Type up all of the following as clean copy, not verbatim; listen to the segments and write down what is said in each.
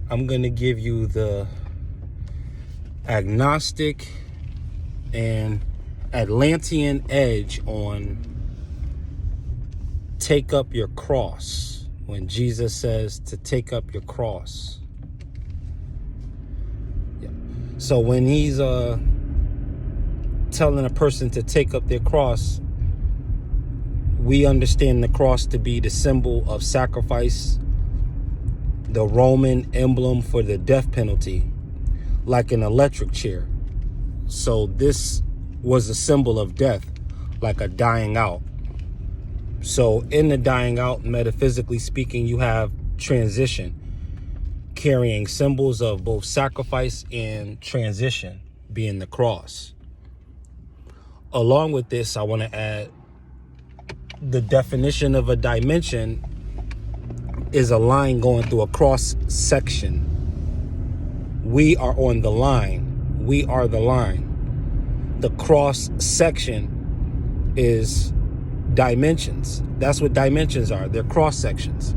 I'm going to give you the agnostic and Atlantean edge on take up your cross, when Jesus says to take up your cross. Yeah. So when he's telling a person to take up their cross, we understand the cross to be the symbol of sacrifice, the Roman emblem for the death penalty, like an electric chair. So this was a symbol of death, like a dying out. So in the dying out, metaphysically speaking, you have transition, carrying symbols of both sacrifice and transition, being the cross. Along with this, I want to add the definition of a dimension is a line going through a cross section. We are on the line. We are the line. The cross section is dimensions. That's what dimensions are. They're cross sections.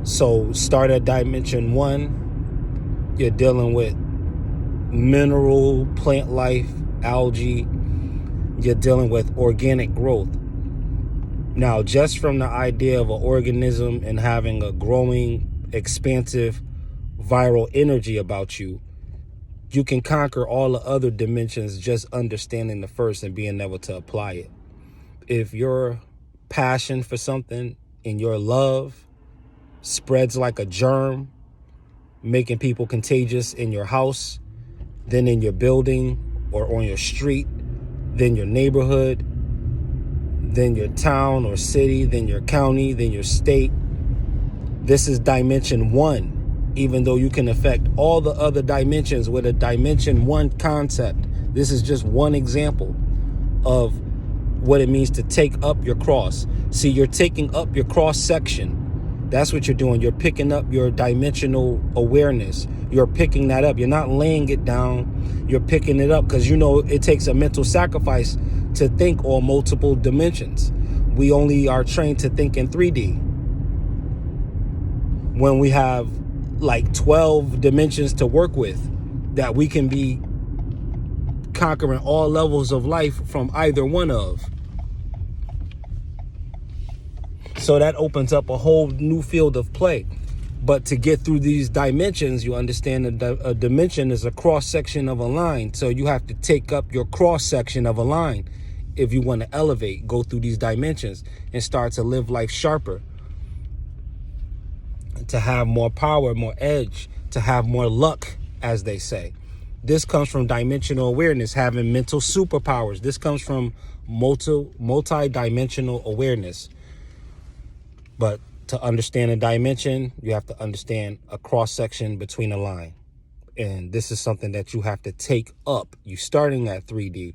So start at dimension 1. You're dealing with mineral, plant life, algae. You're dealing with organic growth. Now, just from the idea of an organism and having a growing, expansive, viral energy about you, you can conquer all the other dimensions just understanding the first and being able to apply it. If your passion for something and your love spreads like a germ, making people contagious in your house, then in your building or on your street, then your neighborhood, then your town or city, then your county, then your state. This is dimension 1. Even though you can affect all the other dimensions with a dimension 1 concept, this is just one example of what it means to take up your cross. See, you're taking up your cross section. That's what you're doing. You're picking up your dimensional awareness. You're picking that up. You're not laying it down. You're picking it up because you know it takes a mental sacrifice to think on multiple dimensions. We only are trained to think in 3D. When we have like 12 dimensions to work with, that we can be conquering all levels of life from either one of. So that opens up a whole new field of play. But to get through these dimensions, you understand that a dimension is a cross section of a line. So you have to take up your cross section of a line if you want to elevate, go through these dimensions and start to live life sharper, to have more power, more edge, to have more luck, as they say. This comes from dimensional awareness, having mental superpowers. This comes from multi-dimensional awareness. But to understand a dimension, you have to understand a cross section between a line. And this is something that you have to take up. You're starting at 3D.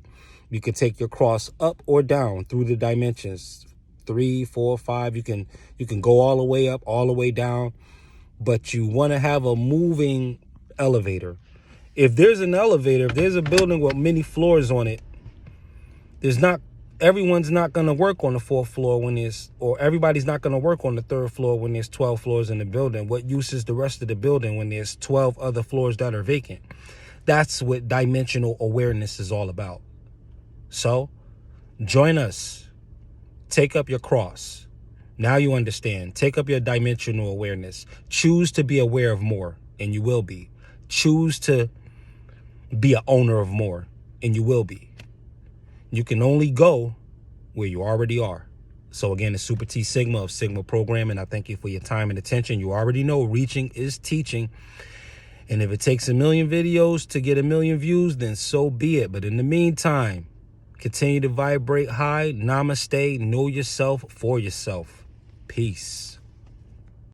You can take your cross up or down through the dimensions. 3, 4, 5. You can go all the way up, all the way down. But you want to have a moving elevator. If there's an elevator, if there's a building with many floors on it, everyone's not going to work on the 4th floor or everybody's not going to work on the 3rd floor when there's 12 floors in the building. What use is the rest of the building when there's 12 other floors that are vacant? That's what dimensional awareness is all about. So join us. Take up your cross. Now you understand. Take up your dimensional awareness. Choose to be aware of more, and you will be. Choose to be an owner of more, and you will be. You can only go where you already are. So again, it's Super T Sigma of Sigma Programming. I thank you for your time and attention. You already know reaching is teaching. And if it takes 1 million videos to get 1 million views, then so be it. But in the meantime, continue to vibrate high. Namaste. Know yourself for yourself. Peace.